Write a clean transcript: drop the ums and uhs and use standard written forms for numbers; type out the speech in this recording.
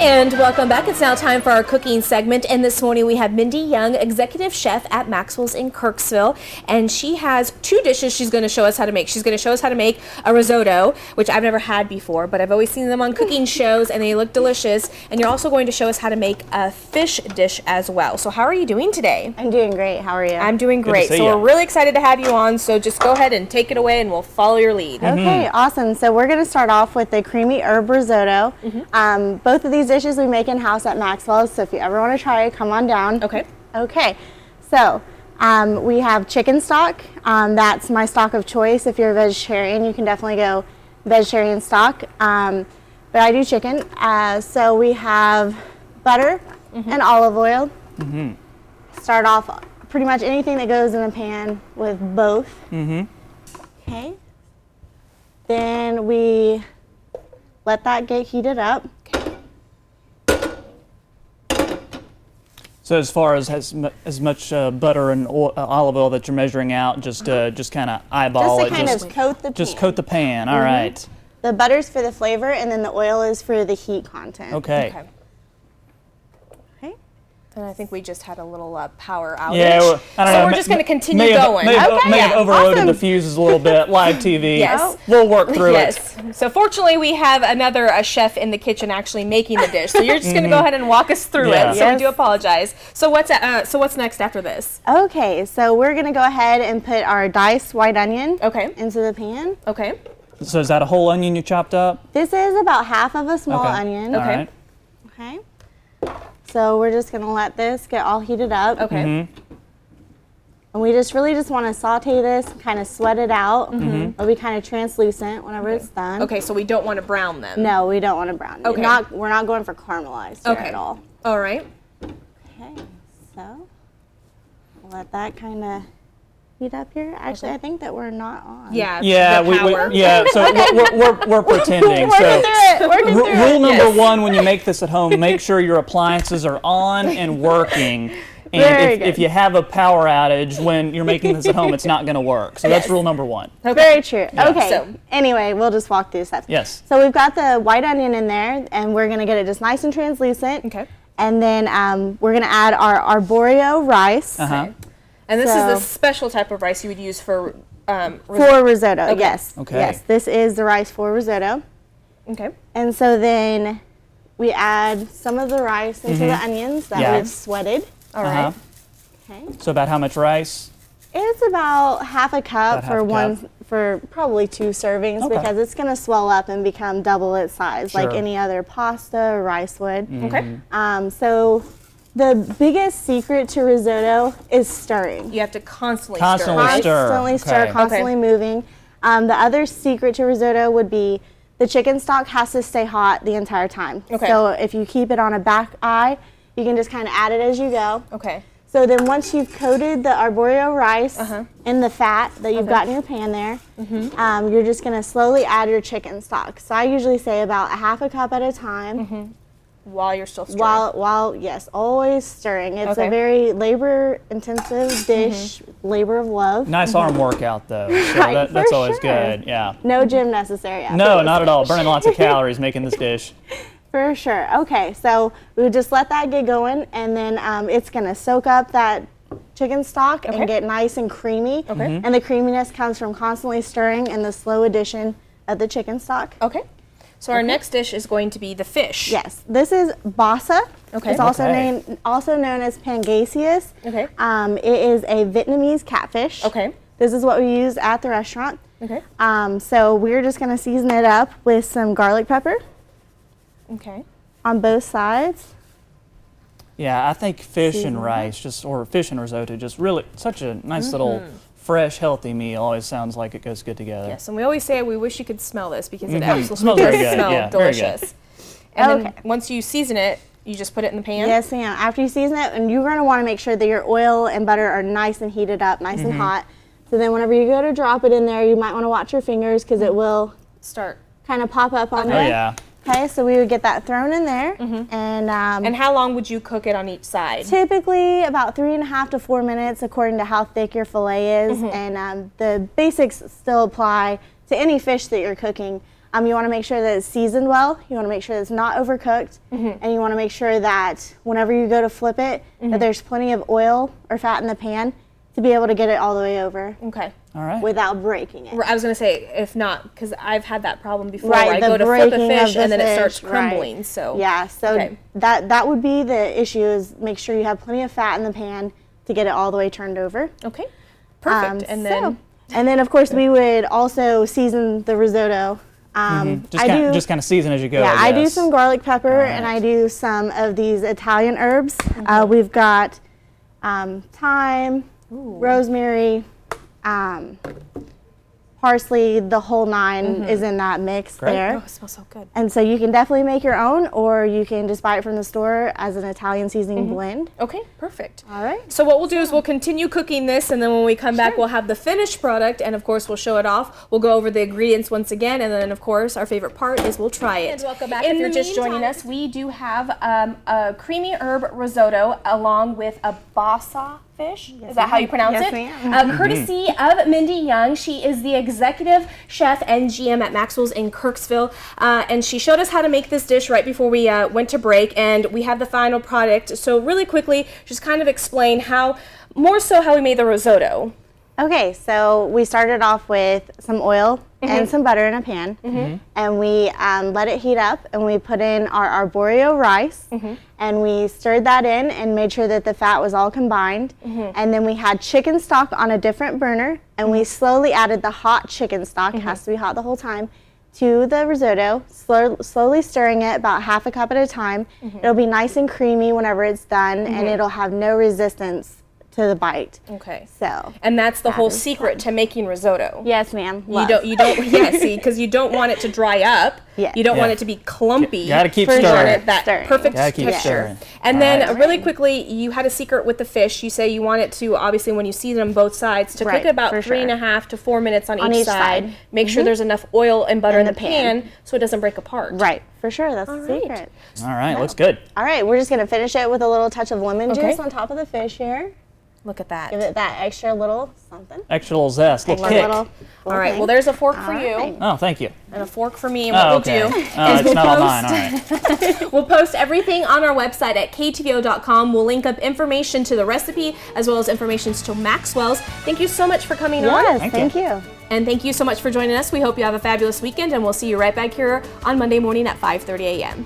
And welcome back. It's now time for our cooking segment. And this morning we have Mindy Young, executive chef at Maxwell's in Kirksville. And she has two dishes she's going to show us how to make. She's going to show us how to make a risotto, which I've never had before, but I've always seen them on cooking shows and they look delicious. And you're also going to show us how to make a fish dish as well. So how are you doing today? I'm doing great. How are you? I'm doing great. So we're really excited to have you on. So just go ahead and take it away and we'll follow your lead. Okay, awesome. So we're going to start off with the creamy herb risotto. Both of these dishes we make in-house at Maxwell's, so if you ever want to try it, come on down. Okay. Okay, so we have chicken stock. That's my stock of choice. If you're a vegetarian, you can definitely go vegetarian stock, but I do chicken. So we have butter and olive oil. Start off pretty much anything that goes in the pan with both. Okay. Then we let that get heated up. So as far as much butter and olive oil that you're measuring out, just kind of eyeball just it. To kind of coat the pan. Just coat the pan. All right. The butter's for the flavor, and then the oil is for the heat content. Okay. And I think we just had a little power outage. Yeah, well, I don't know. So we're just going to continue going. May have overloaded the fuses a little bit. Live TV. Yes. We'll work through it. So fortunately, we have another chef in the kitchen actually making the dish. So you're just going to go ahead and walk us through it. So we do apologize. So what's next after this? Okay, so we're going to go ahead and put our diced white onion into the pan. Okay. So is that a whole onion you chopped up? This is about half of a small onion. Okay. All right. Okay. So we're just going to let this get all heated up. Okay. And we really just want to saute this, kind of sweat it out. It'll be kind of translucent whenever it's done. Okay, so we don't want to brown them. No, we don't want to brown it. Okay. We're not going for caramelized here at all. All right. Okay, so let that kind of heat up here. Actually, I think that we're not on. Yeah. Yeah, so we're pretending. Working through it. Rule number one when you make this at home, make sure your appliances are on and working. And if you have a power outage when you're making this at home, it's not going to work. So that's rule number one. Very true. Yeah. Okay, So anyway, we'll just walk through steps. Yes. So we've got the white onion in there, and we're going to get it just nice and translucent. Okay. And then we're going to add our arborio rice. And this is the special type of rice you would use for risotto. Okay. Yes. Okay. Yes, this is the rice for risotto. Okay. And so then we add some of the rice into the onions that we've sweated. All right. Okay. So about how much rice? It's about half a cup About for probably 2 servings because it's going to swell up and become double its size like any other pasta or rice would. Okay. So the biggest secret to risotto is stirring. You have to constantly stir. Constantly stir, constantly moving. The other secret to risotto would be the chicken stock has to stay hot the entire time. Okay. So if you keep it on a back eye, you can just kind of add it as you go. Okay. So then once you've coated the arborio rice in the fat that you've got in your pan there, you're just going to slowly add your chicken stock. So I usually say about a half a cup at a time. While you're still stirring. While yes, always stirring. It's a very labor-intensive dish, labor of love. Nice arm workout though. So that's always good. Yeah. No gym necessary. No, not at all. Burning lots of calories making this dish. For sure. Okay, so we would just let that get going, and then it's going to soak up that chicken stock and get nice and creamy. And the creaminess comes from constantly stirring and the slow addition of the chicken stock. Okay. So our next dish is going to be the fish. Yes, this is basa. Okay. It's also known as pangasius. Okay. It is a Vietnamese catfish. Okay. This is what we use at the restaurant. Okay. So we're just going to season it up with some garlic pepper. Okay. On both sides. Yeah, I think fish and rice, or fish and risotto, just really such a nice little fresh, healthy meal. Always sounds like it goes good together. Yes, and we always say we wish you could smell this because it Smells absolutely very does good. smell Yeah, very delicious. And then once you season it, you just put it in the pan? Yes, ma'am. After you season it, and you're going to want to make sure that your oil and butter are nice and heated up, nice and hot. So then whenever you go to drop it in there, you might want to watch your fingers because it will start kind of pop up on Oh there. yeah. Okay, so we would get that thrown in there, and how long would you cook it on each side? Typically about 3.5 to 4 minutes, according to how thick your fillet is. And the basics still apply to any fish that you're cooking. You want to make sure that it's seasoned well. You want to make sure that it's not overcooked. And you want to make sure that whenever you go to flip it, that there's plenty of oil or fat in the pan to be able to get it all the way over. Okay. All right. Without breaking it. I was going to say, if not, because I've had that problem before Right, where I the go to flip a breaking fish of the and then it fish, starts right. crumbling. So Yeah, so Okay. that would be the issue, is make sure you have plenty of fat in the pan to get it all the way turned over. Okay. Perfect. And then of course we would also season the risotto. Just kind of season as you go. Yeah, I do guess. some garlic pepper and I do some of these Italian herbs. We've got thyme, rosemary, parsley, the whole nine is in that mix there. Oh, it smells so good. And so you can definitely make your own, or you can just buy it from the store as an Italian seasoning blend. Okay, perfect. All right. So what we'll do is we'll continue cooking this, and then when we come back, we'll have the finished product, and of course we'll show it off. We'll go over the ingredients once again, and then of course our favorite part is we'll try it. And welcome back. If you're just joining us, we do have a creamy herb risotto along with a basa fish. Is that how you pronounce Yes, it? ma'am. Courtesy of Mindy Young. She is the executive chef and GM at Maxwell's in Kirksville, and she showed us how to make this dish right before we went to break, and we have the final product. So really quickly, just kind of explain how we made the risotto. Okay, so we started off with some oil and some butter in a pan, and we let it heat up, and we put in our arborio rice, and we stirred that in and made sure that the fat was all combined, and then we had chicken stock on a different burner, and we slowly added the hot chicken stock, it has to be hot the whole time, to the risotto, slowly stirring it about half a cup at a time. It'll be nice and creamy whenever it's done, and it'll have no resistance to the bite. Okay. So. And that's the whole secret to making risotto. Yes, ma'am. You don't yeah, see, because you don't want it to dry up. Yeah. You don't want it to be clumpy. You gotta keep You want stirring. it that Stirring. perfect Gotta keep texture. stirring. And then really quickly, you had a secret with the fish. You say you want it to, obviously when you season them both sides, to Right, cook about for 3.5 to 4 minutes on each side. side. Make sure there's enough oil and butter in the the pan. pan so it doesn't break apart. Right, for sure, that's the right. secret. All right, looks good. All right, we're just gonna finish it with a little touch of lemon Okay. juice on top of the fish here. Look at that. Give it that extra little something. Extra little zest, little Extra kick. little All right, thing. well there's a fork for All you right. Oh, thank you. and a fork for me. And what Oh, we'll okay. do Oh, is it's we'll not all post mine. All right. We'll post everything on our website at ktvo.com. We'll link up information to the recipe as well as information to Maxwell's. Thank you so much for coming on. Yes, Thank thank you. you. And thank you so much for joining us. We hope you have a fabulous weekend, and we'll see you right back here on Monday morning at 5:30 a.m.